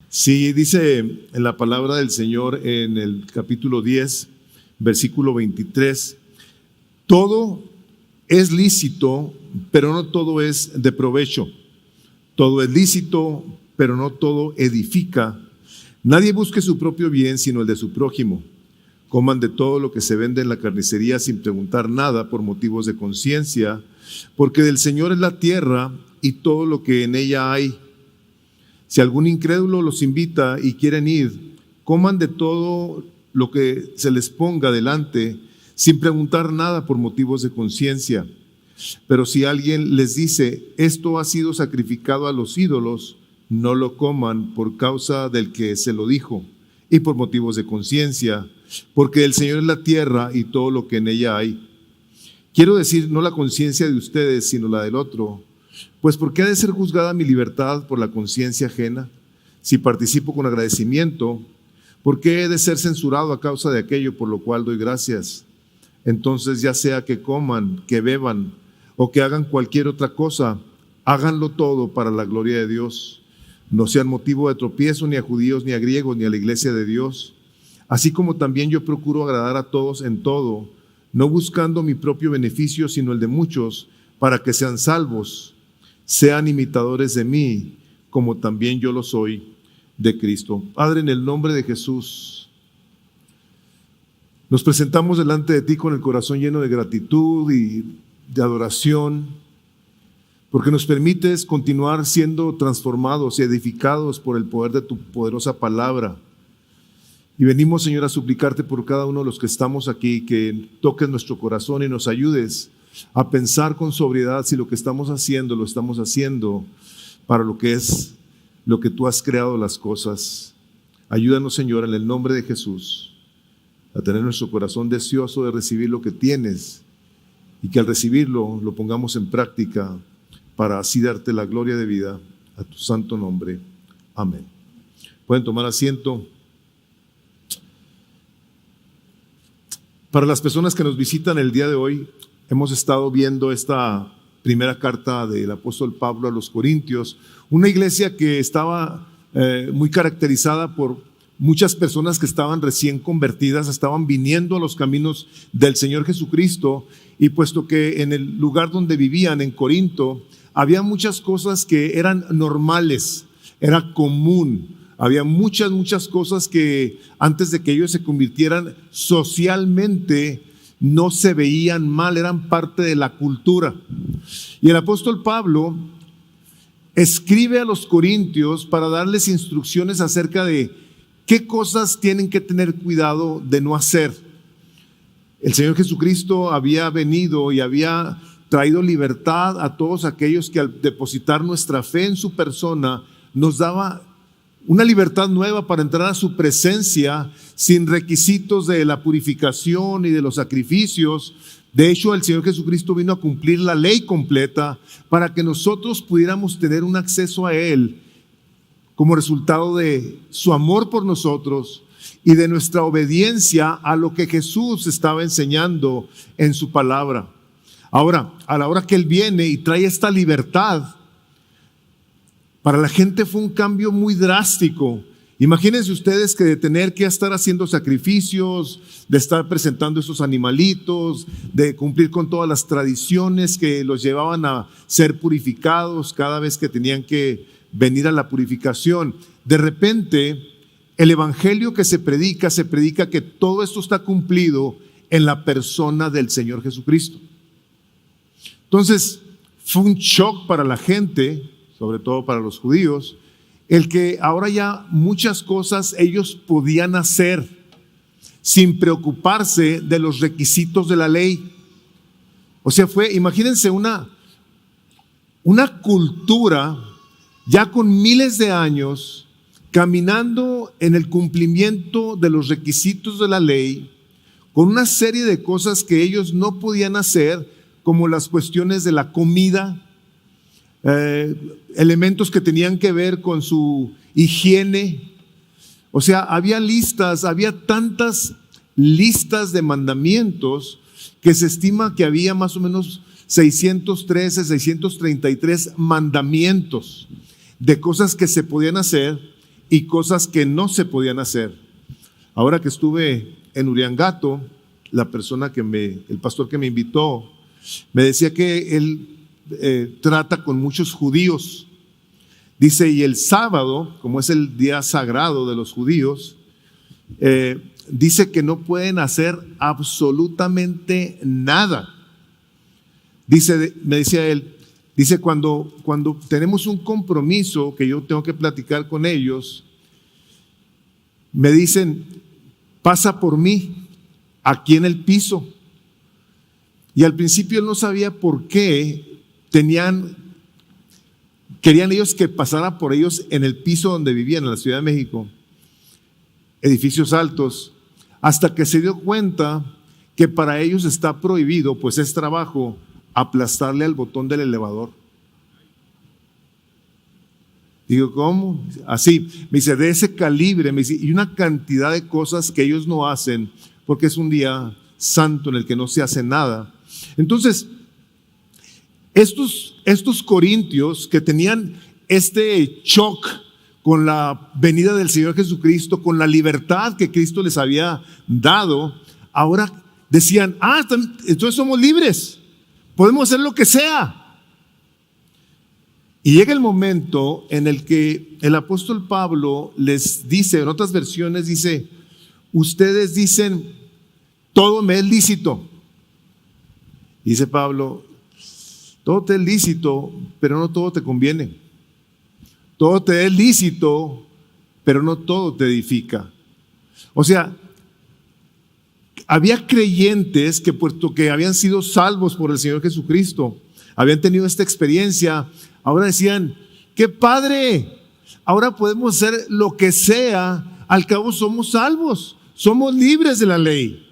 Sí, dice en la palabra del Señor en el capítulo 10, versículo 23, todo es lícito, pero no todo es de provecho. Todo es lícito, pero no todo edifica. Nadie busque su propio bien, sino el de su prójimo. Coman de todo lo que se vende en la carnicería sin preguntar nada por motivos de conciencia, porque del Señor es la tierra y todo lo que en ella hay. Si algún incrédulo los invita y quieren ir, coman de todo lo que se les ponga delante, sin preguntar nada por motivos de conciencia. Pero si alguien les dice, esto ha sido sacrificado a los ídolos, no lo coman por causa del que se lo dijo y por motivos de conciencia, porque el Señor es la tierra y todo lo que en ella hay. Quiero decir, no la conciencia de ustedes, sino la del otro. Pues ¿por qué ha de ser juzgada mi libertad por la conciencia ajena? Si participo con agradecimiento, ¿por qué he de ser censurado a causa de aquello por lo cual doy gracias? Entonces, ya sea que coman, que beban o que hagan cualquier otra cosa, háganlo todo para la gloria de Dios. No sean motivo de tropiezo ni a judíos, ni a griegos, ni a la iglesia de Dios. Así como también yo procuro agradar a todos en todo, no buscando mi propio beneficio, sino el de muchos, para que sean salvos. Sean imitadores de mí, como también yo lo soy de Cristo. Padre, en el nombre de Jesús, nos presentamos delante de ti con el corazón lleno de gratitud y de adoración, porque nos permites continuar siendo transformados y edificados por el poder de tu poderosa palabra. Y venimos, Señor, a suplicarte por cada uno de los que estamos aquí, que toques nuestro corazón y nos ayudes a pensar con sobriedad si lo que estamos haciendo, lo estamos haciendo para lo que es lo que tú has creado las cosas. Ayúdanos, Señor, en el nombre de Jesús, a tener nuestro corazón deseoso de recibir lo que tienes y que al recibirlo lo pongamos en práctica para así darte la gloria de vida a tu santo nombre. Amén. Pueden tomar asiento. Para las personas que nos visitan el día de hoy, hemos estado viendo esta primera carta del apóstol Pablo a los Corintios, una iglesia que estaba muy caracterizada por muchas personas que estaban recién convertidas, estaban viniendo a los caminos del Señor Jesucristo, y puesto que en el lugar donde vivían, en Corinto, había muchas cosas que eran normales, era común. Había muchas cosas que antes de que ellos se convirtieran socialmente no se veían mal, eran parte de la cultura. Y el apóstol Pablo escribe a los corintios para darles instrucciones acerca de qué cosas tienen que tener cuidado de no hacer. El Señor Jesucristo había venido y había traído libertad a todos aquellos que al depositar nuestra fe en su persona nos daba una libertad nueva para entrar a su presencia sin requisitos de la purificación y de los sacrificios. De hecho, el Señor Jesucristo vino a cumplir la ley completa para que nosotros pudiéramos tener un acceso a Él como resultado de su amor por nosotros y de nuestra obediencia a lo que Jesús estaba enseñando en su palabra. Ahora, a la hora que Él viene y trae esta libertad, para la gente fue un cambio muy drástico. Imagínense ustedes que de tener que estar haciendo sacrificios, de estar presentando esos animalitos, de cumplir con todas las tradiciones que los llevaban a ser purificados cada vez que tenían que venir a la purificación. De repente, el evangelio que se predica que todo esto está cumplido en la persona del Señor Jesucristo. Entonces, fue un shock para la gente, sobre todo para los judíos, el que ahora ya muchas cosas ellos podían hacer sin preocuparse de los requisitos de la ley. O sea, imagínense una cultura ya con miles de años caminando en el cumplimiento de los requisitos de la ley, con una serie de cosas que ellos no podían hacer, como las cuestiones de la comida, elementos que tenían que ver con su higiene. O sea, había tantas listas de mandamientos que se estima que había más o menos 613, 633 mandamientos de cosas que se podían hacer y cosas que no se podían hacer. Ahora que estuve en Uriangato, el pastor que me invitó, me decía que él trata con muchos judíos. Dice, y el sábado, como es el día sagrado de los judíos, dice que no pueden hacer absolutamente nada. Dice, me decía él, dice, cuando tenemos un compromiso que yo tengo que platicar con ellos, me dicen, pasa por mí aquí en el piso. Y al principio él no sabía por qué querían ellos que pasara por ellos en el piso donde vivían, en la Ciudad de México, edificios altos, hasta que se dio cuenta que para ellos está prohibido, pues es trabajo, aplastarle al botón del elevador. Digo, ¿cómo? Así, me dice, de ese calibre, me dice, y una cantidad de cosas que ellos no hacen, porque es un día santo en el que no se hace nada. Entonces, estos corintios que tenían este shock con la venida del Señor Jesucristo, con la libertad que Cristo les había dado, ahora decían, entonces somos libres, podemos hacer lo que sea. Y llega el momento en el que el apóstol Pablo les dice, en otras versiones dice, ustedes dicen, todo me es lícito. Dice Pablo, todo te es lícito, pero no todo te conviene. Todo te es lícito, pero no todo te edifica. O sea, había creyentes que, puesto que habían sido salvos por el Señor Jesucristo, habían tenido esta experiencia, ahora decían, ¡qué padre! Ahora podemos hacer lo que sea, al cabo somos salvos, somos libres de la ley.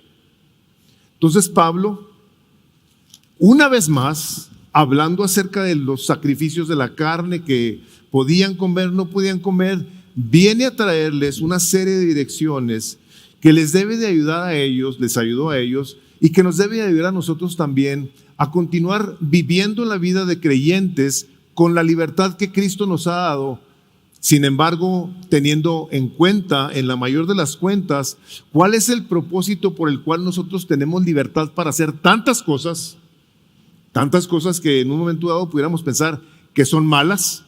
Entonces Pablo, una vez más, hablando acerca de los sacrificios de la carne que podían comer, no podían comer, viene a traerles una serie de direcciones que les debe de ayudar a ellos, les ayudó a ellos, y que nos debe de ayudar a nosotros también a continuar viviendo la vida de creyentes con la libertad que Cristo nos ha dado. Sin embargo, teniendo en cuenta, en la mayor de las cuentas, cuál es el propósito por el cual nosotros tenemos libertad para hacer tantas cosas que en un momento dado pudiéramos pensar que son malas.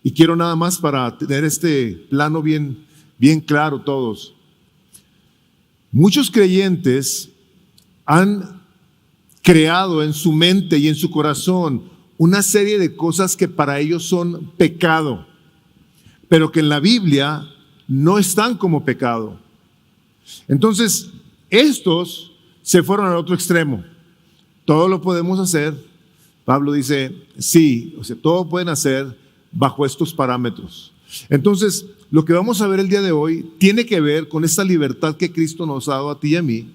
Y quiero nada más para tener este plano bien claro todos. Muchos creyentes han creado en su mente y en su corazón una serie de cosas que para ellos son pecado, pero que en la Biblia no están como pecado. Entonces, estos se fueron al otro extremo. Todo lo podemos hacer. Pablo dice, sí, o sea, todo pueden hacer bajo estos parámetros. Entonces, lo que vamos a ver el día de hoy tiene que ver con esta libertad que Cristo nos ha dado a ti y a mí.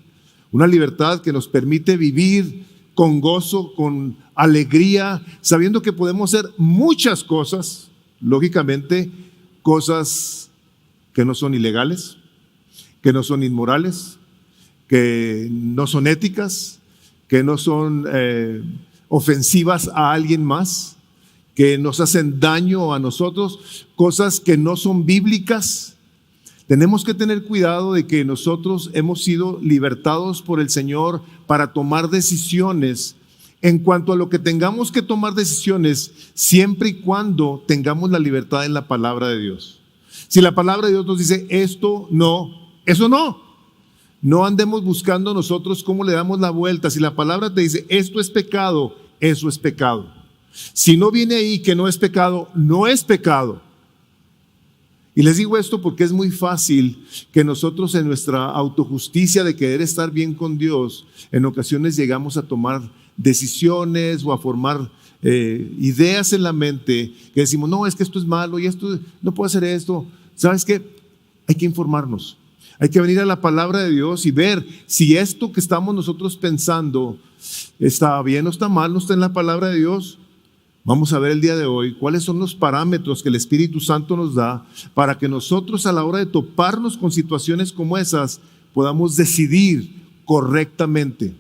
Una libertad que nos permite vivir con gozo, con alegría, sabiendo que podemos hacer muchas cosas, lógicamente, cosas que no son ilegales, que no son inmorales, que no son éticas, que no son ofensivas a alguien más, que nos hacen daño a nosotros, cosas que no son bíblicas. Tenemos que tener cuidado de que nosotros hemos sido libertados por el Señor para tomar decisiones en cuanto a lo que tengamos que tomar decisiones, siempre y cuando tengamos la libertad en la palabra de Dios. Si la palabra de Dios nos dice esto, no, eso no. No andemos buscando nosotros cómo le damos la vuelta. Si la palabra te dice esto es pecado, eso es pecado. Si no viene ahí que no es pecado, no es pecado. Y les digo esto porque es muy fácil que nosotros en nuestra autojusticia de querer estar bien con Dios, en ocasiones llegamos a tomar decisiones o a formar ideas en la mente que decimos, no, es que esto es malo y esto no puedo hacer esto. ¿Sabes qué? Hay que informarnos. Hay que venir a la palabra de Dios y ver si esto que estamos nosotros pensando está bien o está mal, no está en la palabra de Dios. Vamos a ver el día de hoy cuáles son los parámetros que el Espíritu Santo nos da para que nosotros a la hora de toparnos con situaciones como esas podamos decidir correctamente.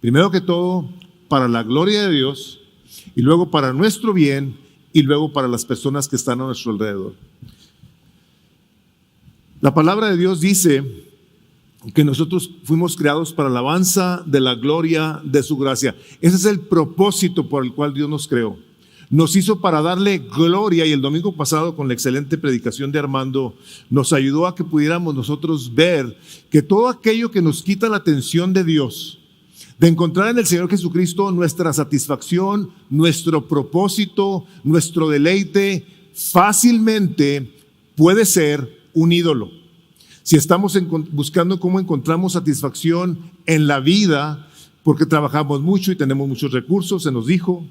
Primero que todo, para la gloria de Dios y luego para nuestro bien y luego para las personas que están a nuestro alrededor. La palabra de Dios dice que nosotros fuimos creados para la alabanza de la gloria de su gracia. Ese es el propósito por el cual Dios nos creó. Nos hizo para darle gloria, y el domingo pasado con la excelente predicación de Armando nos ayudó a que pudiéramos nosotros ver que todo aquello que nos quita la atención de Dios, de encontrar en el Señor Jesucristo nuestra satisfacción, nuestro propósito, nuestro deleite, fácilmente puede ser un ídolo. Si estamos buscando cómo encontramos satisfacción en la vida, porque trabajamos mucho y tenemos muchos recursos, se nos dijo.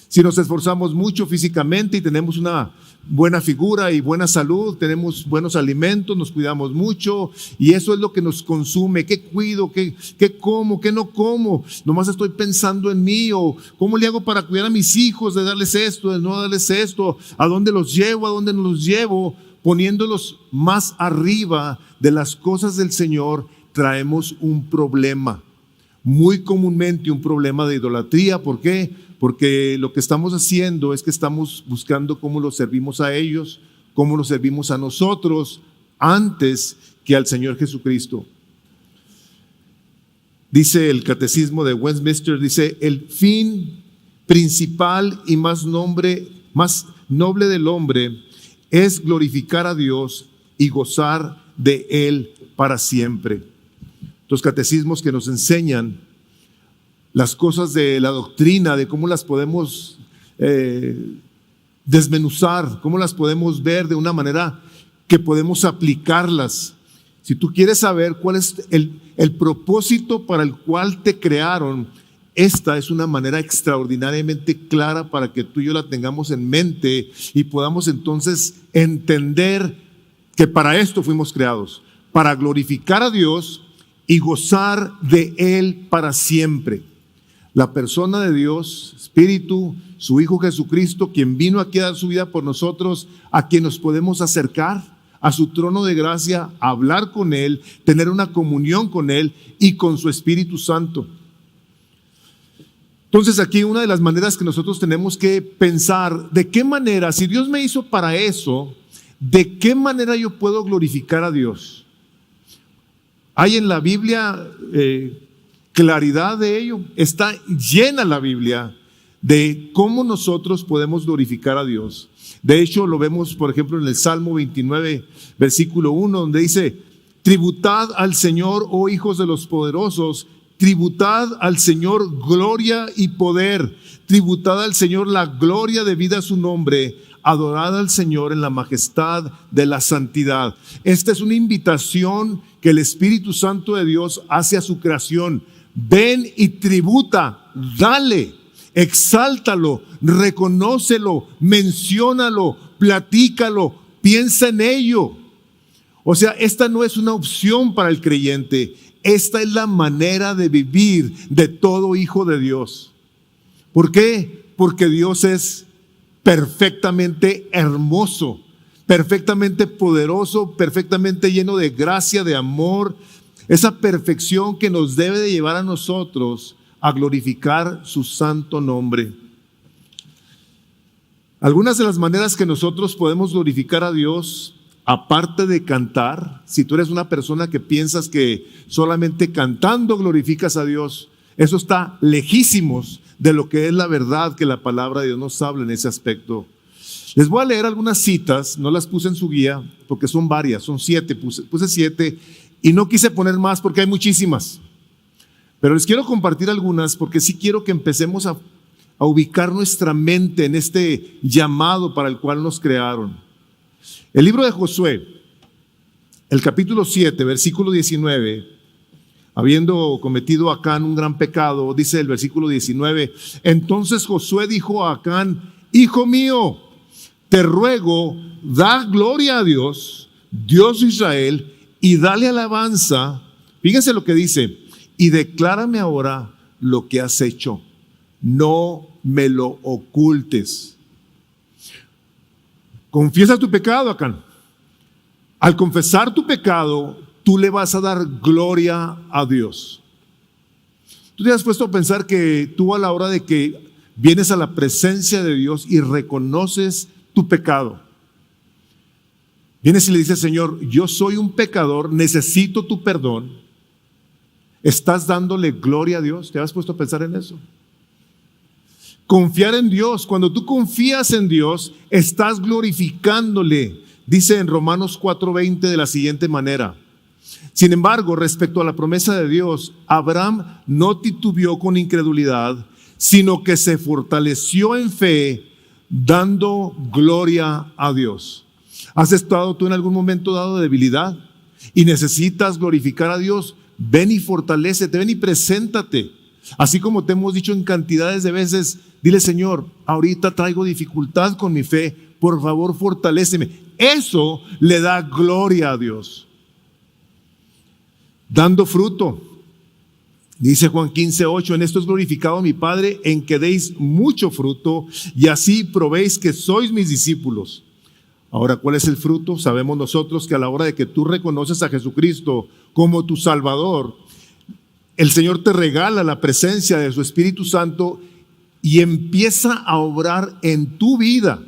Si nos esforzamos mucho físicamente y tenemos una buena figura y buena salud, tenemos buenos alimentos, nos cuidamos mucho y eso es lo que nos consume. ¿Qué cuido? ¿Qué como? ¿Qué no como? Nomás estoy pensando en mí, o ¿cómo le hago para cuidar a mis hijos? De darles esto, de no darles esto, ¿a dónde los llevo? ¿A dónde no los llevo? Poniéndolos más arriba de las cosas del Señor, traemos un problema. Muy comúnmente un problema de idolatría. ¿Por qué? Porque lo que estamos haciendo es que estamos buscando cómo los servimos a ellos, cómo los servimos a nosotros antes que al Señor Jesucristo. Dice el Catecismo de Westminster, dice: el fin principal y más noble del hombre es glorificar a Dios y gozar de Él para siempre. Los catecismos que nos enseñan las cosas de la doctrina, de cómo las podemos desmenuzar, cómo las podemos ver de una manera que podemos aplicarlas. Si tú quieres saber cuál es el propósito para el cual te crearon, esta es una manera extraordinariamente clara para que tú y yo la tengamos en mente y podamos entonces entender que para esto fuimos creados, para glorificar a Dios y gozar de Él para siempre. La persona de Dios, Espíritu, su Hijo Jesucristo, quien vino aquí a dar su vida por nosotros, a quien nos podemos acercar a su trono de gracia, hablar con Él, tener una comunión con Él y con su Espíritu Santo. Entonces aquí una de las maneras que nosotros tenemos que pensar, de qué manera, si Dios me hizo para eso, ¿de qué manera yo puedo glorificar a Dios? Hay en la Biblia claridad de ello. Está llena la Biblia de cómo nosotros podemos glorificar a Dios. De hecho, lo vemos, por ejemplo, en el Salmo 29, versículo 1, donde dice: tributad al Señor, oh hijos de los poderosos, tributad al Señor gloria y poder, tributad al Señor la gloria debida a su nombre, adorad al Señor en la majestad de la santidad. Esta es una invitación que el Espíritu Santo de Dios hace a su creación. Ven y tributa, dale, exáltalo, reconócelo, menciónalo, platícalo, piensa en ello. O sea, esta no es una opción para el creyente. Esta es la manera de vivir de todo hijo de Dios. ¿Por qué? Porque Dios es perfectamente hermoso, perfectamente poderoso, perfectamente lleno de gracia, de amor. Esa perfección que nos debe de llevar a nosotros a glorificar su santo nombre. Algunas de las maneras que nosotros podemos glorificar a Dios, aparte de cantar, si tú eres una persona que piensas que solamente cantando glorificas a Dios, eso está lejísimos de lo que es la verdad que la palabra de Dios nos habla en ese aspecto. Les voy a leer algunas citas, no las puse en su guía porque son varias, son 7, puse 7 y no quise poner más porque hay muchísimas. Pero les quiero compartir algunas porque sí quiero que empecemos a ubicar nuestra mente en este llamado para el cual nos crearon. El libro de Josué, el capítulo 7, versículo 19, habiendo cometido Acán un gran pecado, dice el versículo 19, entonces Josué dijo a Acán: hijo mío, te ruego, da gloria a Dios, Dios de Israel, y dale alabanza. Fíjense lo que dice: y declárame ahora lo que has hecho, no me lo ocultes. Confiesa tu pecado, Acán. Al confesar tu pecado, tú le vas a dar gloria a Dios. ¿Tú te has puesto a pensar que tú, a la hora de que vienes a la presencia de Dios y reconoces tu pecado, vienes y le dices, Señor, yo soy un pecador, necesito tu perdón, ¿estás dándole gloria a Dios? ¿Te has puesto a pensar en eso? Confiar en Dios. Cuando tú confías en Dios, estás glorificándole. Dice en Romanos 4:20 de la siguiente manera: sin embargo, respecto a la promesa de Dios, Abraham no titubeó con incredulidad, sino que se fortaleció en fe, dando gloria a Dios. ¿Has estado tú en algún momento dado de debilidad y necesitas glorificar a Dios? Ven y fortalécete, ven y preséntate. Así como te hemos dicho en cantidades de veces, dile, Señor, ahorita traigo dificultad con mi fe, por favor fortaléceme. Eso le da gloria a Dios. Dando fruto. Dice Juan 15:8, en esto es glorificado mi Padre, en que deis mucho fruto y así probéis que sois mis discípulos. Ahora, ¿cuál es el fruto? Sabemos nosotros que a la hora de que tú reconoces a Jesucristo como tu Salvador, el Señor te regala la presencia de su Espíritu Santo y empieza a obrar en tu vida.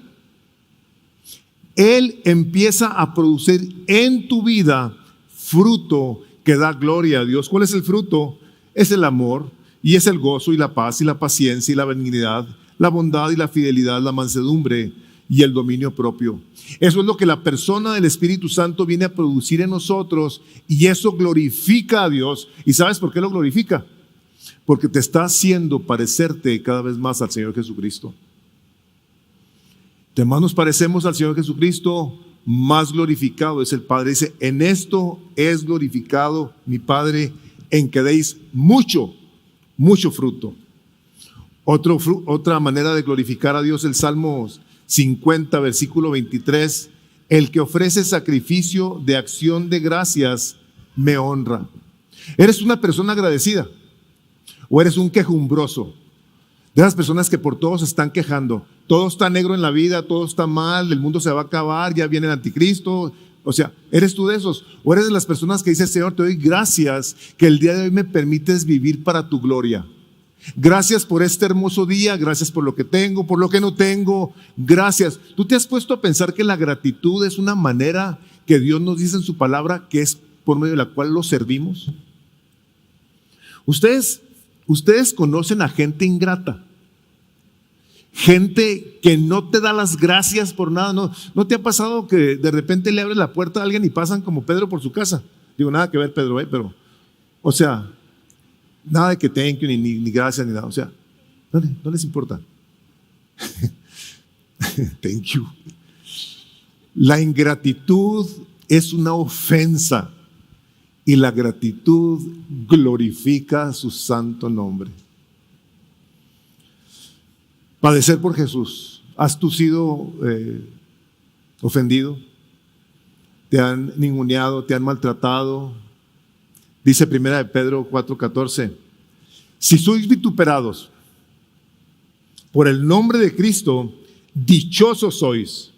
Él empieza a producir en tu vida fruto que da gloria a Dios. ¿Cuál es el fruto? Es el amor, y es el gozo y la paz y la paciencia y la benignidad, la bondad y la fidelidad, la mansedumbre y el dominio propio. Eso es lo que la persona del Espíritu Santo viene a producir en nosotros, y eso glorifica a Dios. ¿Y sabes por qué lo glorifica? Porque te está haciendo parecerte cada vez más al Señor Jesucristo. De más nos parecemos al Señor Jesucristo, más glorificado es el Padre. Dice, en esto es glorificado mi Padre, en que deis mucho, mucho fruto. Otra manera de glorificar a Dios, el Salmo 50, versículo 23, el que ofrece sacrificio de acción de gracias me honra. ¿Eres una persona agradecida o eres un quejumbroso? De esas personas que por todos se están quejando. Todo está negro en la vida, todo está mal, el mundo se va a acabar, ya viene el anticristo. O sea, ¿eres tú de esos? ¿O eres de las personas que dicen, Señor, te doy gracias que el día de hoy me permites vivir para tu gloria? Gracias por este hermoso día, gracias por lo que tengo, por lo que no tengo, gracias. ¿Tú te has puesto a pensar que la gratitud es una manera que Dios nos dice en su palabra, que es por medio de la cual lo servimos? Ustedes conocen a gente ingrata, gente que no te da las gracias por nada. ¿No te ha pasado que de repente le abres la puerta a alguien y pasan como Pedro por su casa? Digo, nada que ver, Pedro, pero, o sea, nada de que thank you, ni gracias, ni nada. O sea, no les importa. Thank you. La ingratitud es una ofensa y la gratitud glorifica su santo nombre. Padecer por Jesús. ¿Has tú sido ofendido? ¿Te han ninguneado? ¿Te han maltratado? Dice 1 Pedro 4:14, si sois vituperados por el nombre de Cristo, dichosos sois,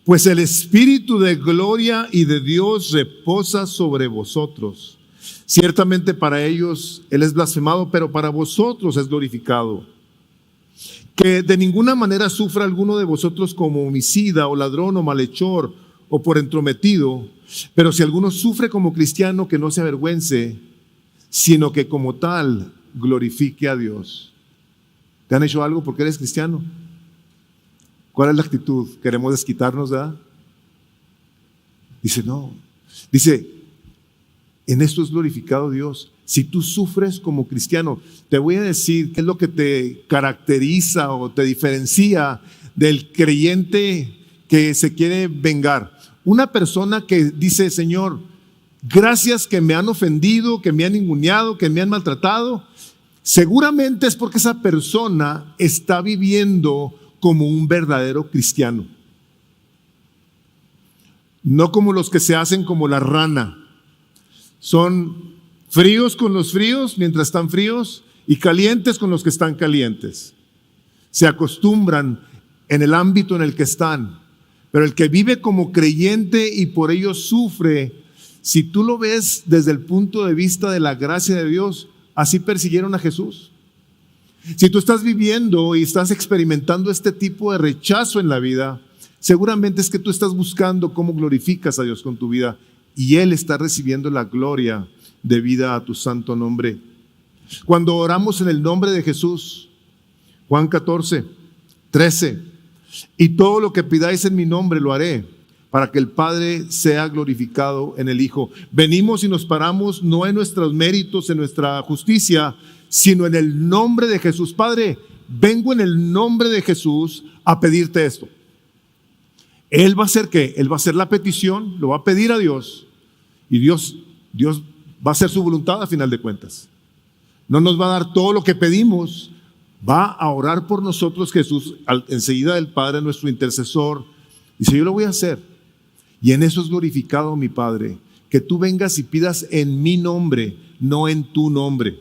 pues el Espíritu de gloria y de Dios reposa sobre vosotros. Ciertamente para ellos Él es blasfemado, pero para vosotros es glorificado. Que de ninguna manera sufra alguno de vosotros como homicida o ladrón o malhechor o por entrometido, pero si alguno sufre como cristiano, que no se avergüence, sino que como tal glorifique a Dios. ¿Te han hecho algo porque eres cristiano? ¿Cuál es la actitud? ¿Queremos desquitarnos, verdad? Dice, no. Dice, en esto es glorificado Dios. Si tú sufres como cristiano, te voy a decir qué es lo que te caracteriza o te diferencia del creyente que se quiere vengar. Una persona que dice, Señor, gracias que me han ofendido, que me han ninguneado, que me han maltratado, seguramente es porque esa persona está viviendo como un verdadero cristiano. No como los que se hacen como la rana. Son fríos con los fríos mientras están fríos y calientes con los que están calientes. Se acostumbran en el ámbito en el que están. Pero el que vive como creyente y por ello sufre, si tú lo ves desde el punto de vista de la gracia de Dios, así persiguieron a Jesús. Si tú estás viviendo y estás experimentando este tipo de rechazo en la vida, seguramente es que tú estás buscando cómo glorificas a Dios con tu vida y Él está recibiendo la gloria debida a tu santo nombre. Cuando oramos en el nombre de Jesús, Juan 14:13, y todo lo que pidáis en mi nombre lo haré, para que el Padre sea glorificado en el Hijo. Venimos y nos paramos no en nuestros méritos, en nuestra justicia, sino en el nombre de Jesús. Padre, vengo en el nombre de Jesús a pedirte esto. Él va a hacer ¿qué? Él va a hacer la petición, lo va a pedir a Dios, y Dios va a hacer su voluntad a final de cuentas. No nos va a dar todo lo que pedimos, va a orar por nosotros Jesús, enseguida del Padre, nuestro intercesor. Dice, yo lo voy a hacer. Y en eso es glorificado mi Padre, que tú vengas y pidas en mi nombre, no en tu nombre.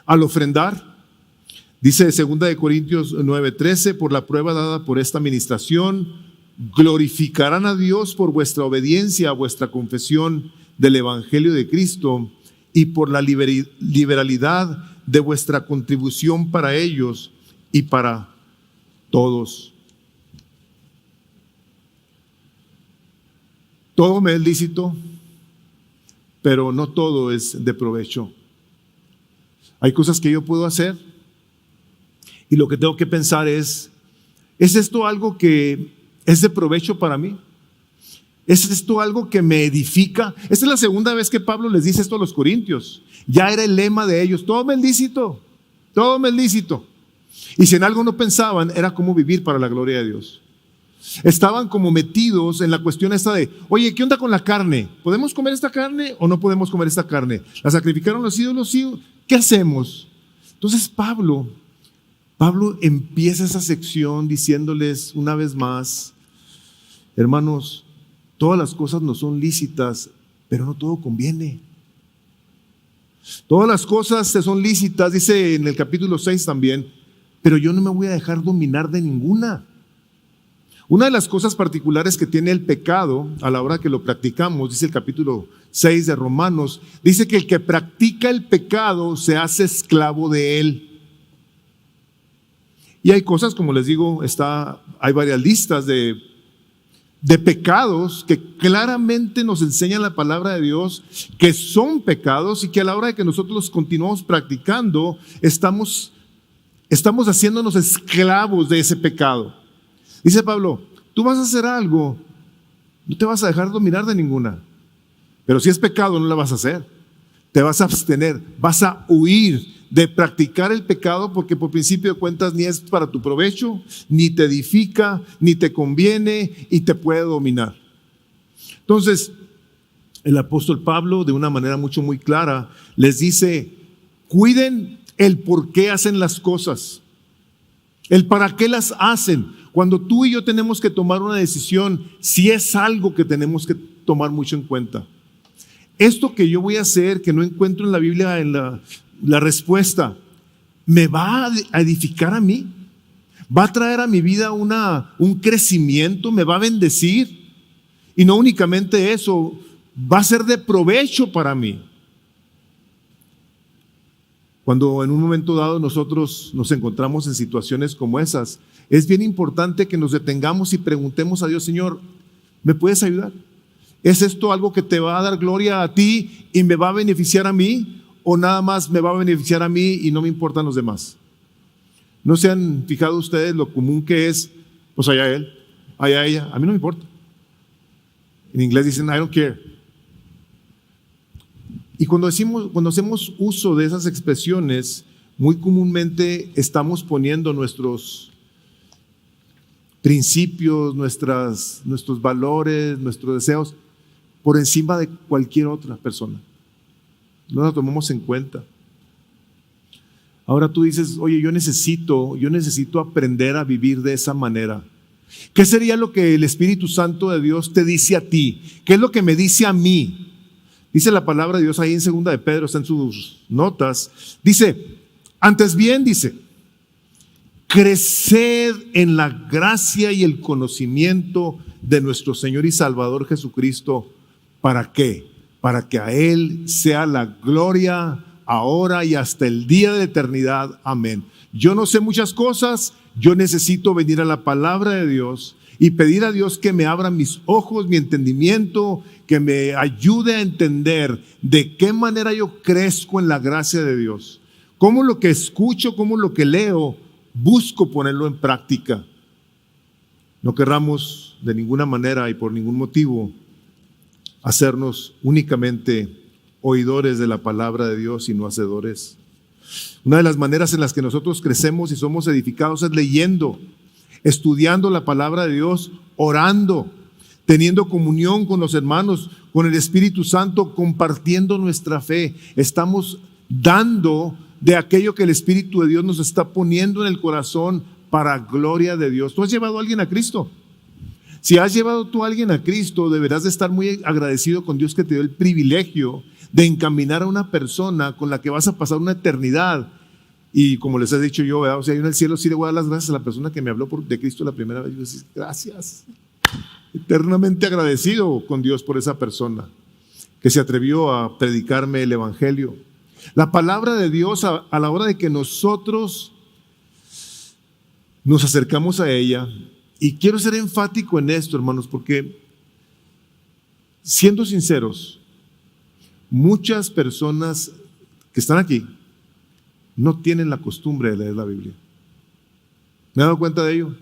Al ofrendar, dice 2 Corintios 9:13, por la prueba dada por esta administración, glorificarán a Dios por vuestra obediencia a vuestra confesión del Evangelio de Cristo y por la liberalidad de vuestra contribución para ellos y para todos. Todo me es lícito, pero no todo es de provecho. Hay cosas que yo puedo hacer y lo que tengo que pensar ¿es esto algo que es de provecho para mí? ¿Es esto algo que me edifica? Esta es la segunda vez que Pablo les dice esto a los corintios. Ya era el lema de ellos, todo me es lícito, todo me es lícito. Y si en algo no pensaban, era cómo vivir para la gloria de Dios. Estaban como metidos en la cuestión esta de, oye, ¿qué onda con la carne? ¿Podemos comer esta carne o no podemos comer esta carne? ¿La sacrificaron los ídolos? ¿Sí? ¿Qué hacemos? Entonces Pablo empieza esa sección diciéndoles una vez más, hermanos, todas las cosas no son lícitas, pero no todo conviene. Todas las cosas son lícitas, dice en el capítulo 6 también, pero yo no me voy a dejar dominar de ninguna. Una de las cosas particulares que tiene el pecado a la hora que lo practicamos, dice el capítulo 6 de Romanos, dice que el que practica el pecado se hace esclavo de él. Y hay cosas, como les digo, hay varias listas de pecados que claramente nos enseñan la palabra de Dios, que son pecados y que a la hora de que nosotros los continuamos practicando, estamos haciéndonos esclavos de ese pecado. Dice Pablo, tú vas a hacer algo, no te vas a dejar dominar de ninguna, pero si es pecado no la vas a hacer, te vas a abstener, vas a huir de practicar el pecado porque por principio de cuentas ni es para tu provecho, ni te edifica, ni te conviene y te puede dominar. Entonces, el apóstol Pablo de una manera muy clara les dice, cuiden el por qué hacen las cosas, el para qué las hacen. Cuando tú y yo tenemos que tomar una decisión, si es algo que tenemos que tomar mucho en cuenta. Esto que yo voy a hacer, que no encuentro en la Biblia en la respuesta, ¿me va a edificar a mí? ¿Va a traer a mi vida un crecimiento? ¿Me va a bendecir? Y no únicamente eso, va a ser de provecho para mí. Cuando en un momento dado nosotros nos encontramos en situaciones como esas, es bien importante que nos detengamos y preguntemos a Dios, Señor, ¿me puedes ayudar? ¿Es esto algo que te va a dar gloria a ti y me va a beneficiar a mí? ¿O nada más me va a beneficiar a mí y no me importan los demás? ¿No se han fijado ustedes lo común que es? Pues allá él, allá ella, a mí no me importa. En inglés dicen, I don't care. Y cuando hacemos uso de esas expresiones, muy comúnmente estamos poniendo nuestros principios, nuestros valores, nuestros deseos por encima de cualquier otra persona. No la tomamos en cuenta. Ahora tú dices, oye, yo necesito aprender a vivir de esa manera. ¿Qué sería lo que el Espíritu Santo de Dios te dice a ti? ¿Qué es lo que me dice a mí? Dice la palabra de Dios ahí en 2 de Pedro, está en sus notas. Dice, antes bien, dice, creced en la gracia y el conocimiento de nuestro Señor y Salvador Jesucristo. ¿Para qué? Para que a Él sea la gloria ahora y hasta el día de la eternidad. Amén. Yo no sé muchas cosas, yo necesito venir a la palabra de Dios y pedir a Dios que me abra mis ojos, mi entendimiento, que me ayude a entender de qué manera yo crezco en la gracia de Dios. Cómo lo que escucho, cómo lo que leo, busco ponerlo en práctica. No querramos de ninguna manera y por ningún motivo hacernos únicamente oidores de la palabra de Dios y no hacedores. Una de las maneras en las que nosotros crecemos y somos edificados es leyendo, estudiando la palabra de Dios, orando, teniendo comunión con los hermanos, con el Espíritu Santo, compartiendo nuestra fe. Estamos dando de aquello que el Espíritu de Dios nos está poniendo en el corazón para gloria de Dios. ¿Tú has llevado a alguien a Cristo? Si has llevado tú a alguien a Cristo, deberás de estar muy agradecido con Dios que te dio el privilegio de encaminar a una persona con la que vas a pasar una eternidad. Y como les he dicho yo, ¿verdad? O sea, yo en el cielo sí le voy a dar las gracias a la persona que me habló de Cristo la primera vez. Yo decía, gracias. Eternamente agradecido con Dios por esa persona que se atrevió a predicarme el Evangelio. La palabra de Dios, a la hora de que nosotros nos acercamos a ella, y quiero ser enfático en esto, hermanos, porque siendo sinceros, muchas personas que están aquí no tienen la costumbre de leer la Biblia. ¿Me he dado cuenta de ello?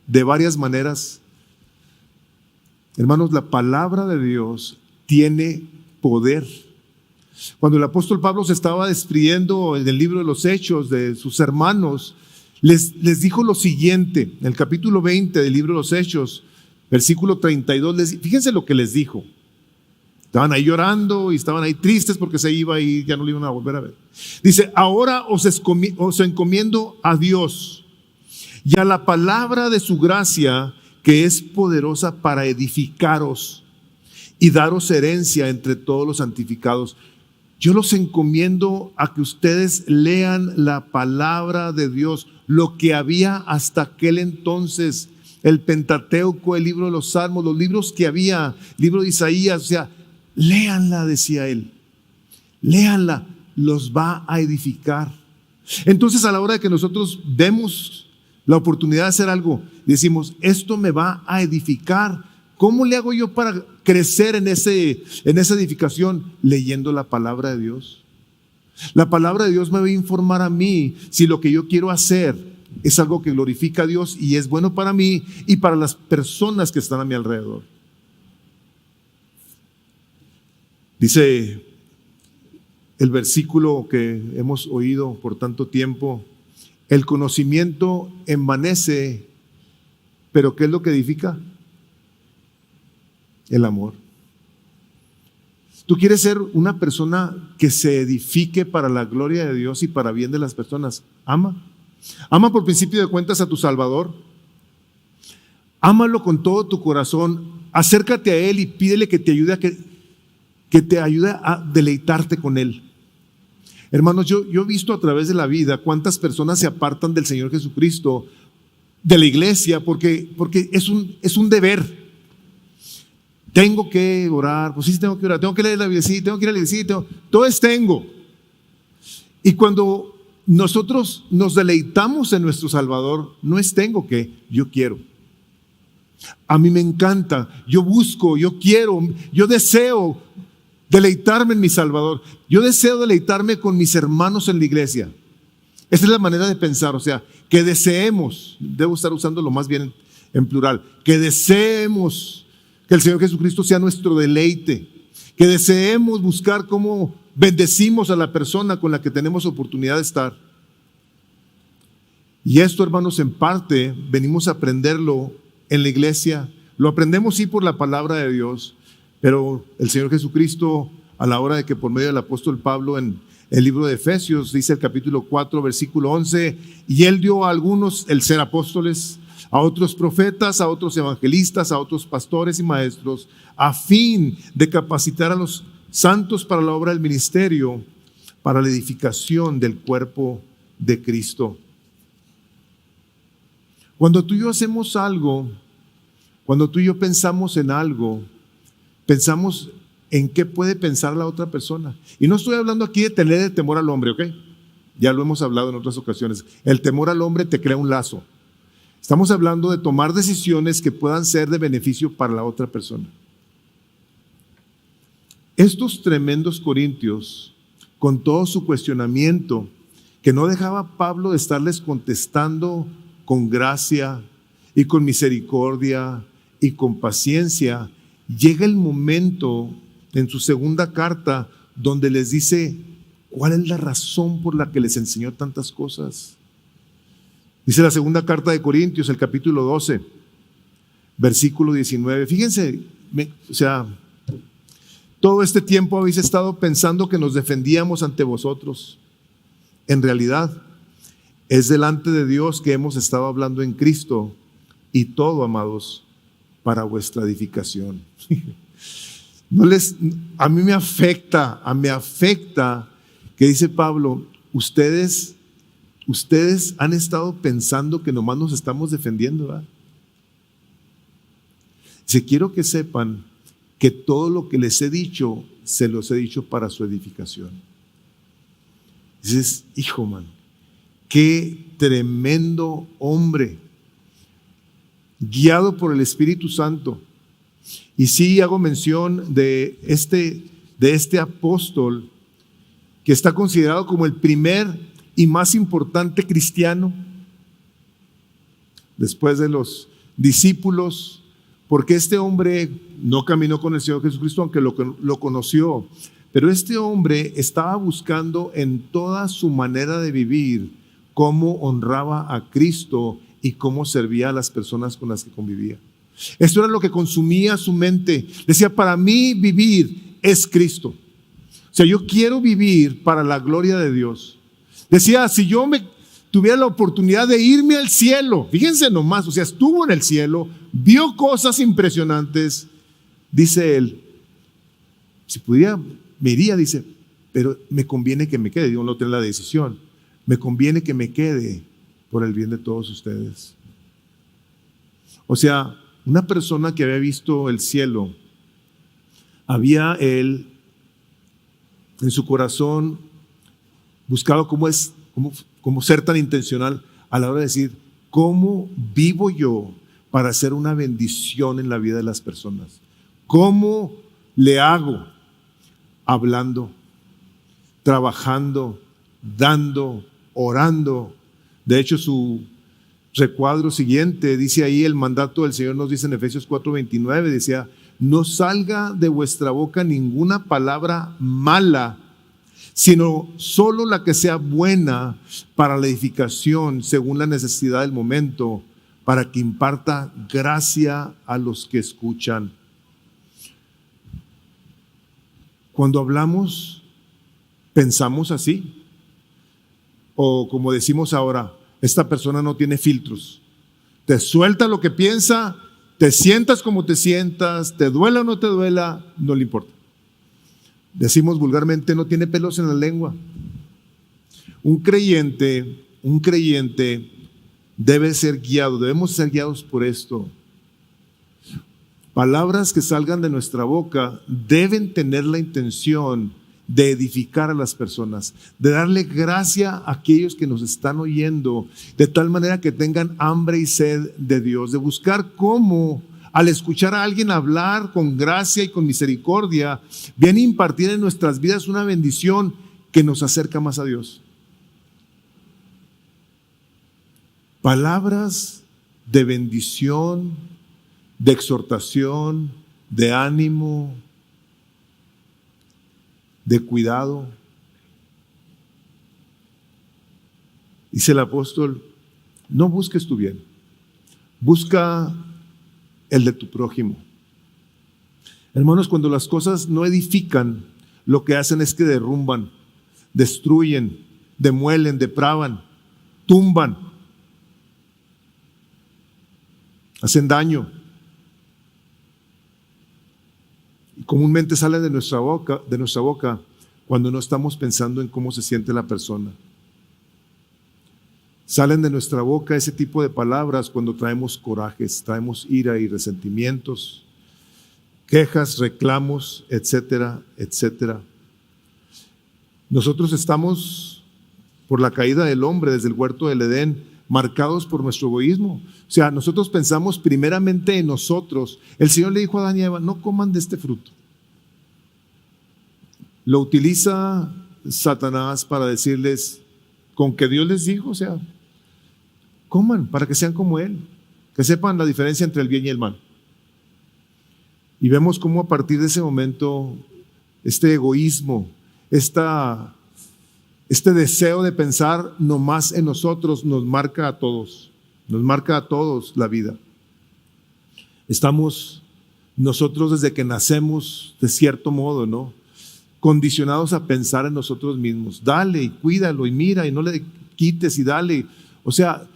De varias maneras. Hermanos, la palabra de Dios tiene poder. Cuando el apóstol Pablo se estaba despidiendo en el libro de los Hechos de sus hermanos, les dijo lo siguiente, en el capítulo 20 del libro de los Hechos, versículo 32, fíjense lo que les dijo. Estaban ahí llorando y estaban ahí tristes porque se iba y ya no le iban a volver a ver. Dice, ahora os encomiendo a Dios y a la palabra de su gracia, que es poderosa para edificaros y daros herencia entre todos los santificados. Yo los encomiendo a que ustedes lean la palabra de Dios, lo que había hasta aquel entonces, el Pentateuco, el libro de los Salmos, los libros que había, el libro de Isaías, o sea, léanla, decía él, léanla, los va a edificar. Entonces, a la hora de que nosotros vemos la oportunidad de hacer algo, decimos, esto me va a edificar. ¿Cómo le hago yo para crecer en esa edificación? Leyendo la palabra de Dios. La palabra de Dios me va a informar a mí si lo que yo quiero hacer es algo que glorifica a Dios y es bueno para mí y para las personas que están a mi alrededor. Dice el versículo que hemos oído por tanto tiempo, el conocimiento envanece, pero ¿qué es lo que edifica? El amor. ¿Tú quieres ser una persona que se edifique para la gloria de Dios y para bien de las personas? Ama. Ama por principio de cuentas a tu Salvador. Ámalo con todo tu corazón. Acércate a Él y pídele que te ayude que te ayude a deleitarte con Él. Hermanos, yo he visto a través de la vida cuántas personas se apartan del Señor Jesucristo, de la iglesia, porque es un deber. Tengo que orar, pues sí tengo que orar, tengo que leer la Biblia, sí, tengo que ir a la iglesia, todo es tengo. Y cuando nosotros nos deleitamos en nuestro Salvador, no es tengo que, yo quiero. A mí me encanta, yo busco, yo quiero, yo deseo deleitarme en mi Salvador. Yo deseo deleitarme con mis hermanos en la iglesia. Esa es la manera de pensar, o sea, que deseemos, debo estar usándolo más bien en plural, que deseemos que el Señor Jesucristo sea nuestro deleite, que deseemos buscar cómo bendecimos a la persona con la que tenemos oportunidad de estar. Y esto, hermanos, en parte venimos a aprenderlo en la iglesia. Lo aprendemos sí por la palabra de Dios, pero el Señor Jesucristo, a la hora de que por medio del apóstol Pablo en el libro de Efesios, dice el capítulo 4, versículo 11, y Él dio a algunos el ser apóstoles, a otros profetas, a otros evangelistas, a otros pastores y maestros, a fin de capacitar a los santos para la obra del ministerio, para la edificación del cuerpo de Cristo. Cuando tú y yo hacemos algo, cuando tú y yo pensamos en algo, pensamos en qué puede pensar la otra persona. Y no estoy hablando aquí de tener el temor al hombre, ¿ok? Ya lo hemos hablado en otras ocasiones. El temor al hombre te crea un lazo. Estamos hablando de tomar decisiones que puedan ser de beneficio para la otra persona. Estos tremendos corintios, con todo su cuestionamiento, que no dejaba Pablo de estarles contestando con gracia y con misericordia y con paciencia, llega el momento en su segunda carta donde les dice cuál es la razón por la que les enseñó tantas cosas. Dice la segunda carta de Corintios, el capítulo 12, versículo 19. Fíjense, todo este tiempo habéis estado pensando que nos defendíamos ante vosotros. En realidad, es delante de Dios que hemos estado hablando en Cristo, y todo, amados, para vuestra edificación. A mí me afecta que dice Pablo, ustedes han estado pensando que nomás nos estamos defendiendo, ¿verdad? Quiero que sepan que todo lo que les he dicho, se los he dicho para su edificación. Dices, hijo, man, qué tremendo hombre, guiado por el Espíritu Santo. Y sí hago mención de este apóstol que está considerado como el primer y más importante cristiano después de los discípulos, porque este hombre no caminó con el Señor Jesucristo, aunque lo conoció, pero este hombre estaba buscando en toda su manera de vivir cómo honraba a Cristo y cómo servía a las personas con las que convivía. Esto era lo que consumía su mente. Decía, para mí vivir es Cristo. O sea, yo quiero vivir para la gloria de Dios. Decía, si yo tuviera la oportunidad de irme al cielo, fíjense nomás, o sea, estuvo en el cielo, vio cosas impresionantes, dice él, si pudiera, me iría, dice, pero me conviene que me quede. Dios no tiene la decisión, me conviene que me quede por el bien de todos ustedes. O sea, una persona que había visto el cielo, había él en su corazón buscado cómo ser tan intencional a la hora de decir, ¿cómo vivo yo para hacer una bendición en la vida de las personas? ¿Cómo le hago? Hablando, trabajando, dando, orando. De hecho, su recuadro siguiente dice ahí, el mandato del Señor nos dice en Efesios 4:29, decía, no salga de vuestra boca ninguna palabra mala, sino solo la que sea buena para la edificación según la necesidad del momento, para que imparta gracia a los que escuchan. Cuando hablamos, pensamos así, o como decimos ahora, esta persona no tiene filtros. Te suelta lo que piensa, te sientas como te sientas, te duela o no te duela, no le importa. Decimos vulgarmente, no tiene pelos en la lengua. Un creyente debe ser guiado, debemos ser guiados por esto. Palabras que salgan de nuestra boca deben tener la intención de edificar a las personas, de darle gracia a aquellos que nos están oyendo, de tal manera que tengan hambre y sed de Dios, de buscar cómo, al escuchar a alguien hablar con gracia y con misericordia, viene a impartir en nuestras vidas una bendición que nos acerca más a Dios. Palabras de bendición, de exhortación, de ánimo, de cuidado. Dice el apóstol, no busques tu bien, busca el de tu prójimo. Hermanos, cuando las cosas no edifican, lo que hacen es que derrumban, destruyen, demuelen, depravan, tumban, hacen daño. Y comúnmente salen de nuestra boca cuando no estamos pensando en cómo se siente la persona. Salen de nuestra boca ese tipo de palabras cuando traemos corajes, traemos ira y resentimientos, quejas, reclamos, etcétera, etcétera. Nosotros estamos, por la caída del hombre desde el huerto del Edén, marcados por nuestro egoísmo. O sea, nosotros pensamos primeramente en nosotros. El Señor le dijo a Adán y a Eva, no coman de este fruto. Lo utiliza Satanás para decirles, con que Dios les dijo, o sea, coman para que sean como Él, que sepan la diferencia entre el bien y el mal. Y vemos cómo a partir de ese momento, este egoísmo, este deseo de pensar nomás en nosotros nos marca a todos la vida. Estamos nosotros desde que nacemos, de cierto modo, ¿no?, condicionados a pensar en nosotros mismos. Dale y cuídalo y mira y no le quites y dale. O sea,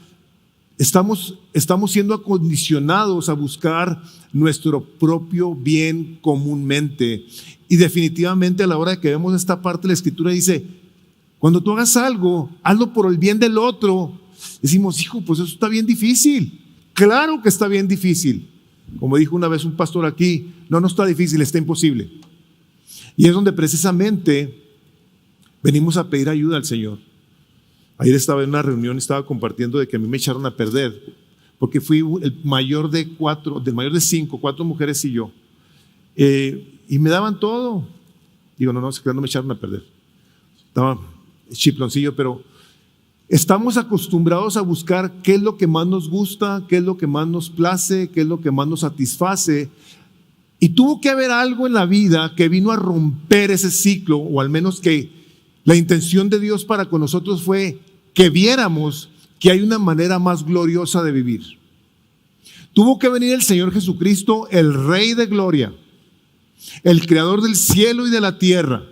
estamos siendo acondicionados a buscar nuestro propio bien comúnmente. Y definitivamente a la hora de que vemos esta parte de la Escritura dice, cuando tú hagas algo, hazlo por el bien del otro. Decimos, hijo, pues eso está bien difícil. Claro que está bien difícil. Como dijo una vez un pastor aquí, no está difícil, está imposible. Y es donde precisamente venimos a pedir ayuda al Señor. Ayer estaba en una reunión y estaba compartiendo de que a mí me echaron a perder, porque fui el mayor de 5, 4 mujeres y yo. Y me daban todo. Digo, no me echaron a perder. Estaba chiploncillo, pero estamos acostumbrados a buscar qué es lo que más nos gusta, qué es lo que más nos place, qué es lo que más nos satisface. Y tuvo que haber algo en la vida que vino a romper ese ciclo, o al menos que la intención de Dios para con nosotros fue que viéramos que hay una manera más gloriosa de vivir. Tuvo que venir el Señor Jesucristo, el Rey de Gloria, el Creador del cielo y de la tierra,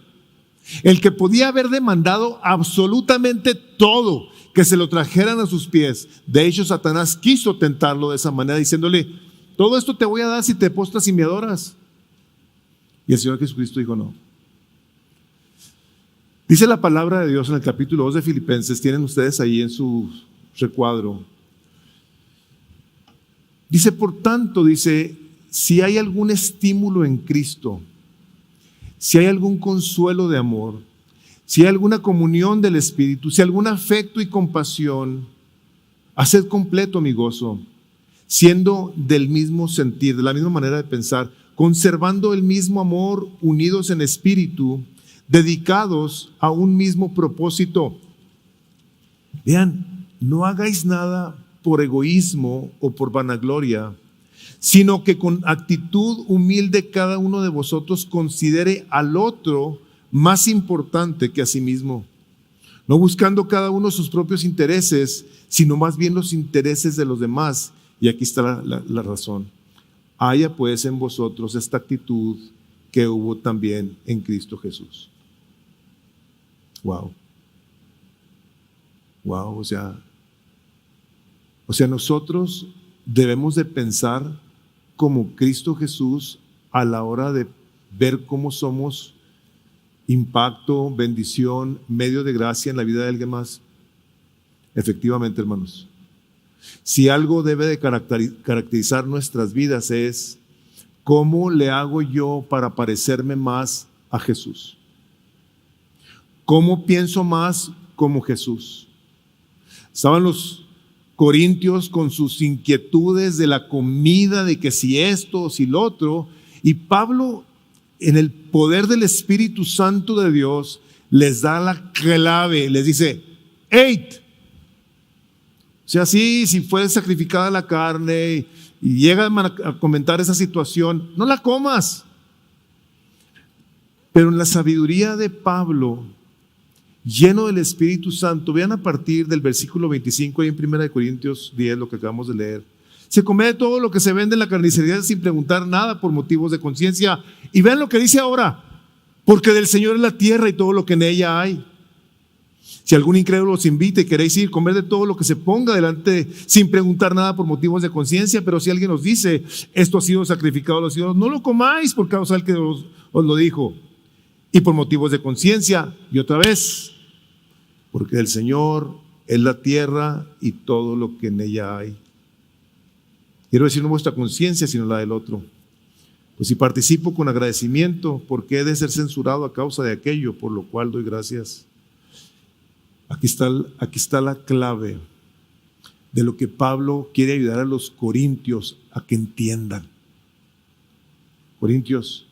el que podía haber demandado absolutamente todo, que se lo trajeran a sus pies. De hecho, Satanás quiso tentarlo de esa manera, diciéndole, todo esto te voy a dar si te postras y me adoras. Y el Señor Jesucristo dijo no. Dice la palabra de Dios en el capítulo 2 de Filipenses, tienen ustedes ahí en su recuadro. Dice, por tanto, si hay algún estímulo en Cristo, si hay algún consuelo de amor, si hay alguna comunión del Espíritu, si hay algún afecto y compasión, haced completo mi gozo, siendo del mismo sentir, de la misma manera de pensar, conservando el mismo amor, unidos en espíritu, dedicados a un mismo propósito. Vean, no hagáis nada por egoísmo o por vanagloria, sino que con actitud humilde cada uno de vosotros considere al otro más importante que a sí mismo, no buscando cada uno sus propios intereses, sino más bien los intereses de los demás. Y aquí está la razón. Haya pues en vosotros esta actitud que hubo también en Cristo Jesús. Wow. O sea, nosotros debemos de pensar como Cristo Jesús a la hora de ver cómo somos impacto, bendición, medio de gracia en la vida de alguien más. Efectivamente, hermanos. Si algo debe de caracterizar nuestras vidas es cómo le hago yo para parecerme más a Jesús. ¿Cómo pienso más como Jesús? Estaban los corintios con sus inquietudes de la comida, de que si esto o si lo otro, y Pablo, en el poder del Espíritu Santo de Dios, les da la clave, les dice, ¡Ey! O sea, si fue sacrificada la carne y llegan a comentar esa situación, no la comas. Pero en la sabiduría de Pablo, lleno del Espíritu Santo, vean a partir del versículo 25, ahí en 1 Corintios 10, lo que acabamos de leer. Se come de todo lo que se vende en la carnicería sin preguntar nada por motivos de conciencia. Y vean lo que dice ahora, porque del Señor es la tierra y todo lo que en ella hay. Si algún incrédulo os invita y queréis ir, comer de todo lo que se ponga delante sin preguntar nada por motivos de conciencia, pero si alguien os dice, esto ha sido sacrificado a los ídolos, no lo comáis por causa del que os lo dijo, y por motivos de conciencia. Y otra vez, porque del Señor es la tierra y todo lo que en ella hay. Quiero decir no vuestra conciencia, sino la del otro. Pues si participo con agradecimiento, ¿por qué he de ser censurado a causa de aquello por lo cual doy gracias? Aquí está la clave. de lo que Pablo quiere ayudar a los corintios a que entiendan. Corintios,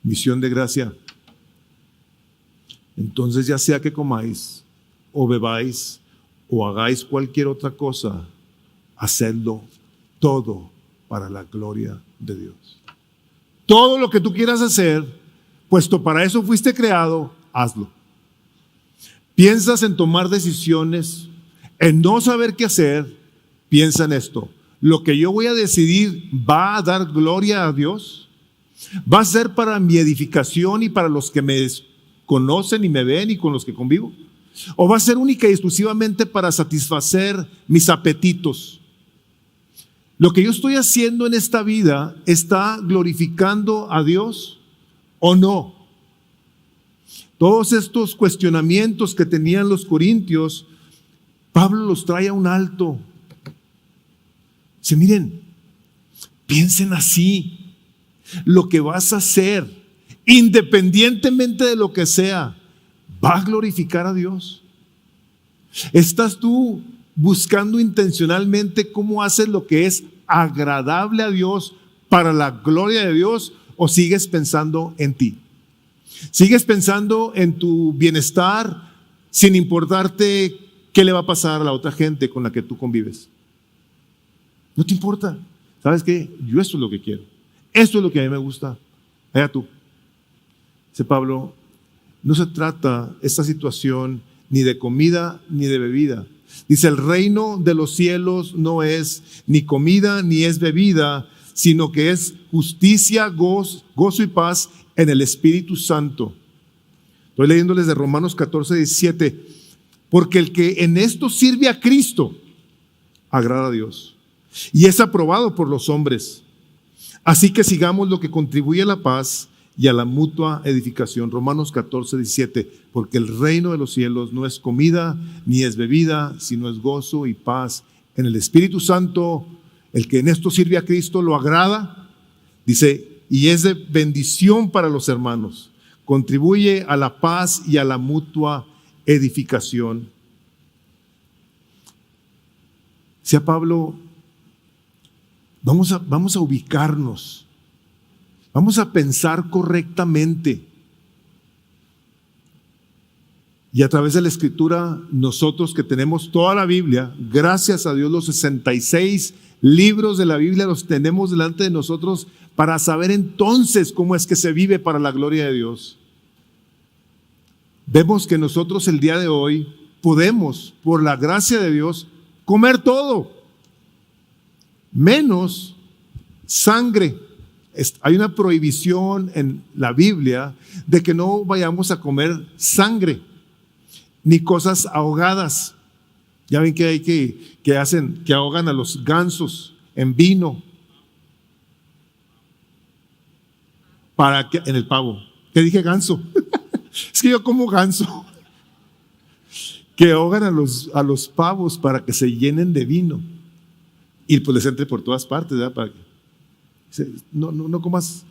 misión de gracia. Entonces, ya sea que comáis o bebáis o hagáis cualquier otra cosa, hacedlo todo para la gloria de Dios. Todo lo que tú quieras hacer, puesto para eso fuiste creado, hazlo. Piensas en tomar decisiones, en no saber qué hacer, piensa en esto. Lo que yo voy a decidir va a dar gloria a Dios. Va a ser para mi edificación y para los que me conocen y me ven y con los que convivo. O va a ser única y exclusivamente para satisfacer mis apetitos. Lo que yo estoy haciendo en esta vida, ¿está glorificando a Dios o no? Todos estos cuestionamientos que tenían los corintios, Pablo los trae a un alto. Dice, miren, piensen así. Lo que vas a hacer, independientemente de lo que sea, ¿va a glorificar a Dios? ¿Estás tú buscando intencionalmente cómo haces lo que es agradable a Dios para la gloria de Dios, o sigues pensando en ti? ¿Sigues pensando en tu bienestar sin importarte qué le va a pasar a la otra gente con la que tú convives? No te importa. ¿Sabes qué? Yo esto es lo que quiero. Esto es lo que a mí me gusta. Allá tú. Dice Pablo, no se trata esta situación ni de comida ni de bebida. Dice, el reino de los cielos no es ni comida ni es bebida, sino que es justicia, gozo y paz en el Espíritu Santo. Estoy leyéndoles de Romanos 14, 17. Porque el que en esto sirve a Cristo agrada a Dios y es aprobado por los hombres. Así que sigamos lo que contribuye a la paz y a la mutua edificación. Romanos 14, 17. Porque el reino de los cielos no es comida ni es bebida, sino es gozo y paz en el Espíritu Santo. El que en esto sirve a Cristo lo agrada. Dice, y es de bendición para los hermanos. Contribuye a la paz y a la mutua edificación. Sea Pablo, vamos a ubicarnos. Vamos a pensar correctamente. Y a través de la Escritura, nosotros que tenemos toda la Biblia, gracias a Dios, los 66 libros de la Biblia los tenemos delante de nosotros para saber entonces cómo es que se vive para la gloria de Dios. Vemos que nosotros el día de hoy podemos, por la gracia de Dios, comer todo, menos sangre. Hay una prohibición en la Biblia de que no vayamos a comer sangre, ni cosas ahogadas. Ya ven que hay que ahogan a los gansos en vino. En el pavo. ¿Qué dije ganso? Es que yo como ganso. Que ahogan a los pavos para que se llenen de vino. Y pues les entre por todas partes, ¿verdad? Para que no comas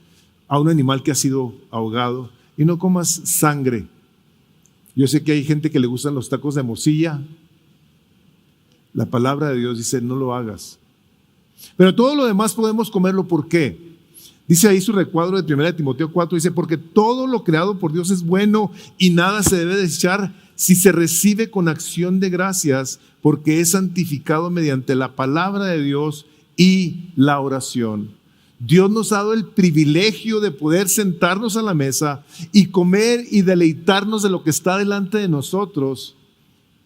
a un animal que ha sido ahogado y no comas sangre. Yo sé que hay gente que le gustan los tacos de morcilla. La palabra de Dios dice, no lo hagas. Pero todo lo demás podemos comerlo. ¿Por qué? Dice ahí su recuadro de 1 Timoteo 4, dice, porque todo lo creado por Dios es bueno y nada se debe desechar si se recibe con acción de gracias, porque es santificado mediante la palabra de Dios y la oración. Dios nos ha dado el privilegio de poder sentarnos a la mesa y comer y deleitarnos de lo que está delante de nosotros,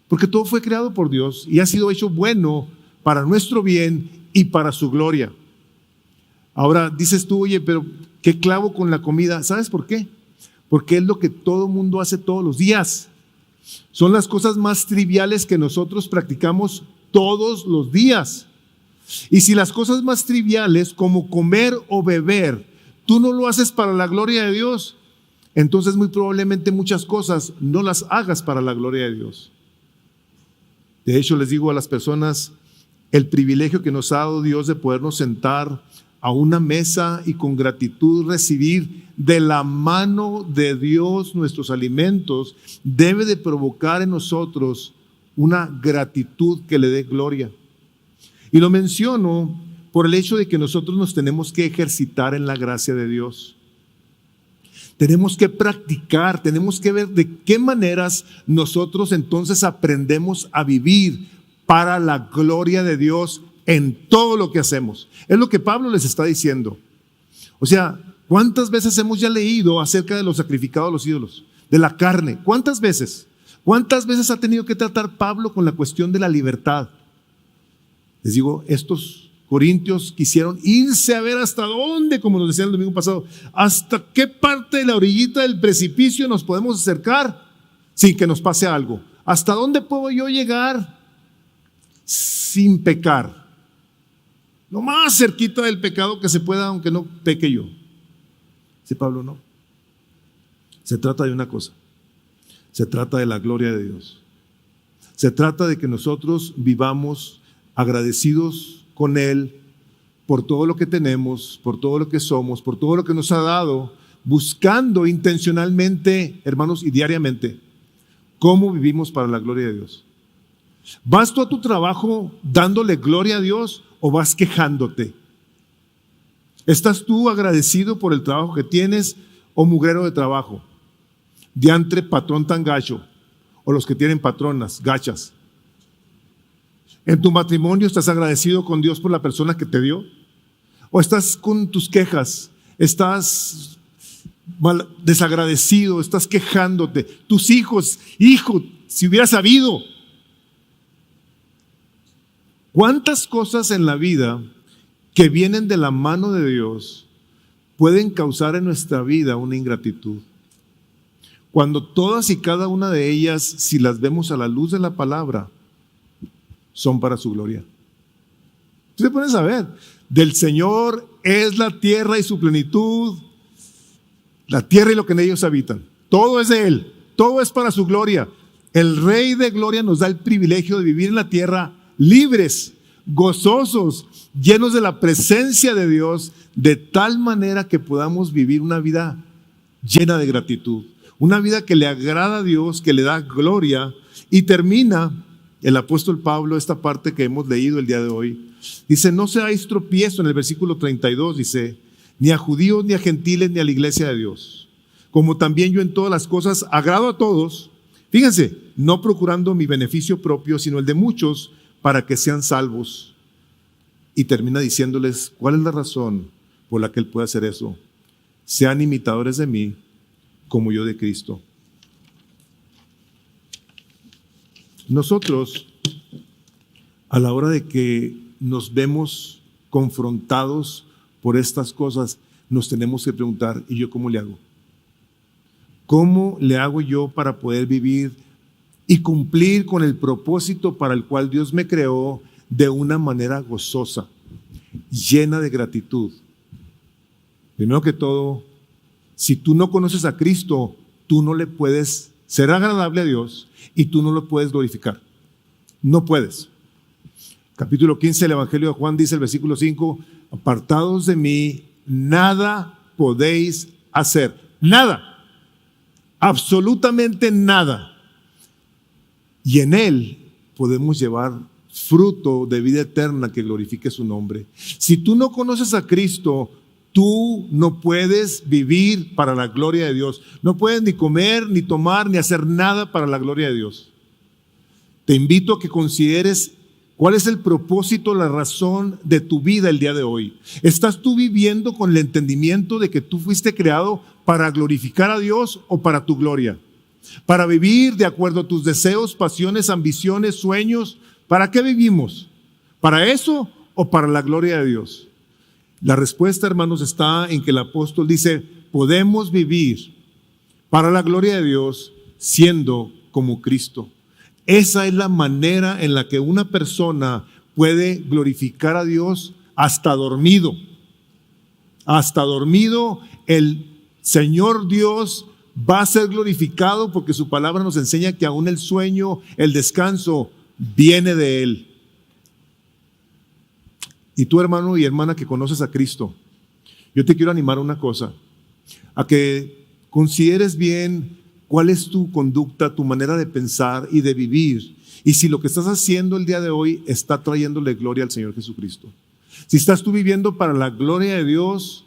porque todo fue creado por Dios y ha sido hecho bueno para nuestro bien y para su gloria. Ahora dices tú, oye, pero ¿qué clavo con la comida? ¿Sabes por qué? Porque es lo que todo mundo hace todos los días. Son las cosas más triviales que nosotros practicamos todos los días. Y si las cosas más triviales, como comer o beber, tú no lo haces para la gloria de Dios, entonces muy probablemente muchas cosas no las hagas para la gloria de Dios. De hecho, les digo a las personas, el privilegio que nos ha dado Dios de podernos sentar a una mesa y con gratitud recibir de la mano de Dios nuestros alimentos, debe de provocar en nosotros una gratitud que le dé gloria. Y lo menciono por el hecho de que nosotros nos tenemos que ejercitar en la gracia de Dios. Tenemos que practicar, tenemos que ver de qué maneras nosotros entonces aprendemos a vivir para la gloria de Dios en todo lo que hacemos. Es lo que Pablo les está diciendo. O sea, ¿cuántas veces hemos ya leído acerca de los sacrificados a los ídolos? De la carne. ¿Cuántas veces? ¿Cuántas veces ha tenido que tratar Pablo con la cuestión de la libertad? Les digo, estos corintios quisieron irse a ver hasta dónde, como nos decían el domingo pasado, hasta qué parte de la orillita del precipicio nos podemos acercar sin que nos pase algo. ¿Hasta dónde puedo yo llegar sin pecar? Lo más cerquita del pecado que se pueda, aunque no peque yo. Dice Pablo, no. Se trata de una cosa. Se trata de la gloria de Dios. Se trata de que nosotros vivamos agradecidos con Él por todo lo que tenemos, por todo lo que somos, por todo lo que nos ha dado, buscando intencionalmente, hermanos, y diariamente, cómo vivimos para la gloria de Dios. ¿Vas tú a tu trabajo dándole gloria a Dios o vas quejándote? ¿Estás tú agradecido por el trabajo que tienes o mugrero de trabajo? Diantre patrón tan gacho, o los que tienen patronas, gachas. ¿En tu matrimonio estás agradecido con Dios por la persona que te dio? ¿O estás con tus quejas? ¿Estás desagradecido? ¿Estás quejándote? Tus hijos, hijo, si hubieras sabido. ¿Cuántas cosas en la vida que vienen de la mano de Dios pueden causar en nuestra vida una ingratitud? Cuando todas y cada una de ellas, si las vemos a la luz de la palabra, son para su gloria. Tú te pones a ver, del Señor es la tierra y su plenitud, la tierra y lo que en ellos habitan. Todo es de Él, todo es para su gloria. El Rey de Gloria nos da el privilegio de vivir en la tierra libres, gozosos, llenos de la presencia de Dios, de tal manera que podamos vivir una vida llena de gratitud, una vida que le agrada a Dios, que le da gloria. Y termina el apóstol Pablo esta parte que hemos leído el día de hoy. Dice, no seáis tropiezo, en el versículo 32 dice, ni a judíos, ni a gentiles, ni a la iglesia de Dios. Como también yo en todas las cosas agrado a todos. Fíjense, no procurando mi beneficio propio, sino el de muchos, para que sean salvos. Y termina diciéndoles, ¿cuál es la razón por la que Él puede hacer eso? Sean imitadores de mí, como yo de Cristo. Nosotros, a la hora de que nos vemos confrontados por estas cosas, nos tenemos que preguntar, ¿y yo cómo le hago? ¿Cómo le hago yo para poder vivir y cumplir con el propósito para el cual Dios me creó de una manera gozosa, llena de gratitud? Primero que todo, si tú no conoces a Cristo, tú no le puedes ser agradable a Dios y tú no lo puedes glorificar. No puedes. Capítulo 15 del Evangelio de Juan dice el versículo 5, apartados de mí, nada podéis hacer. Nada. Absolutamente nada. Y en Él podemos llevar fruto de vida eterna que glorifique su nombre. Si tú no conoces a Cristo, tú no puedes vivir para la gloria de Dios. No puedes ni comer, ni tomar, ni hacer nada para la gloria de Dios. Te invito a que consideres cuál es el propósito, la razón de tu vida el día de hoy. ¿Estás tú viviendo con el entendimiento de que tú fuiste creado para glorificar a Dios o para tu gloria? Para vivir de acuerdo a tus deseos, pasiones, ambiciones, sueños. ¿Para qué vivimos? ¿Para eso o para la gloria de Dios? La respuesta, hermanos, está en que el apóstol dice, podemos vivir para la gloria de Dios siendo como Cristo. Esa es la manera en la que una persona puede glorificar a Dios hasta dormido. Hasta dormido el Señor Dios va a ser glorificado porque su palabra nos enseña que aún el sueño, el descanso, viene de Él. Y tú, hermano y hermana que conoces a Cristo, yo te quiero animar a una cosa, a que consideres bien cuál es tu conducta, tu manera de pensar y de vivir, y si lo que estás haciendo el día de hoy está trayéndole gloria al Señor Jesucristo. Si estás tú viviendo para la gloria de Dios,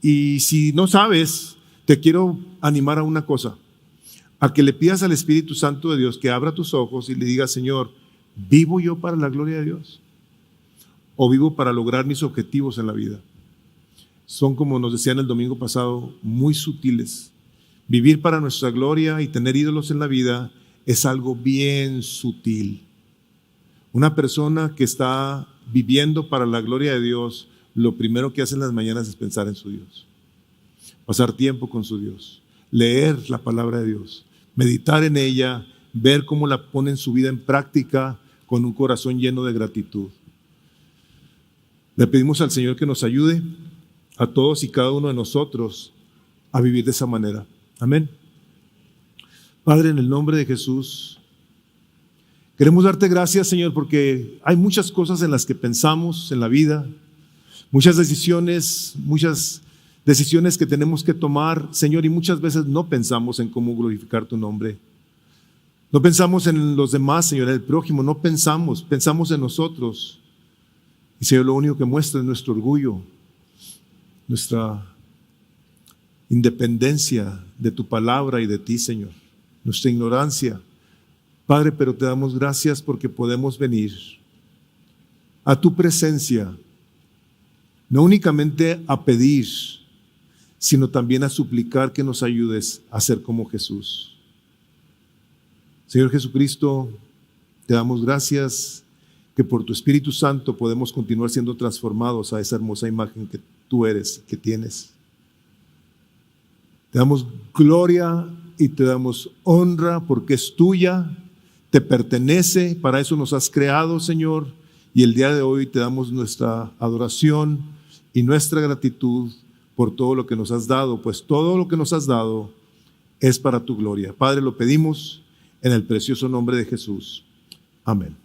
y si no sabes, te quiero animar a una cosa, a que le pidas al Espíritu Santo de Dios que abra tus ojos y le digas: Señor, ¿vivo yo para la gloria de Dios? ¿O vivo para lograr mis objetivos en la vida? Son, como nos decían el domingo pasado, muy sutiles. Vivir para nuestra gloria y tener ídolos en la vida es algo bien sutil. Una persona que está viviendo para la gloria de Dios, lo primero que hace en las mañanas es pensar en su Dios, pasar tiempo con su Dios, leer la palabra de Dios, meditar en ella, ver cómo la pone en su vida en práctica con un corazón lleno de gratitud. Le pedimos al Señor que nos ayude a todos y cada uno de nosotros a vivir de esa manera. Amén. Padre, en el nombre de Jesús, queremos darte gracias, Señor, porque hay muchas cosas en las que pensamos en la vida, muchas decisiones que tenemos que tomar, Señor, y muchas veces no pensamos en cómo glorificar tu nombre. No pensamos en los demás, Señor, en el prójimo, no pensamos en nosotros. Y Señor, lo único que muestra es nuestro orgullo, nuestra independencia de tu palabra y de ti, Señor, nuestra ignorancia. Padre, pero te damos gracias porque podemos venir a tu presencia, no únicamente a pedir, sino también a suplicar que nos ayudes a ser como Jesús. Señor Jesucristo, te damos gracias que por tu Espíritu Santo podemos continuar siendo transformados a esa hermosa imagen que tú eres, que tienes. Te damos gloria y te damos honra porque es tuya, te pertenece, para eso nos has creado, Señor, y el día de hoy te damos nuestra adoración y nuestra gratitud por todo lo que nos has dado, pues todo lo que nos has dado es para tu gloria. Padre, lo pedimos en el precioso nombre de Jesús. Amén.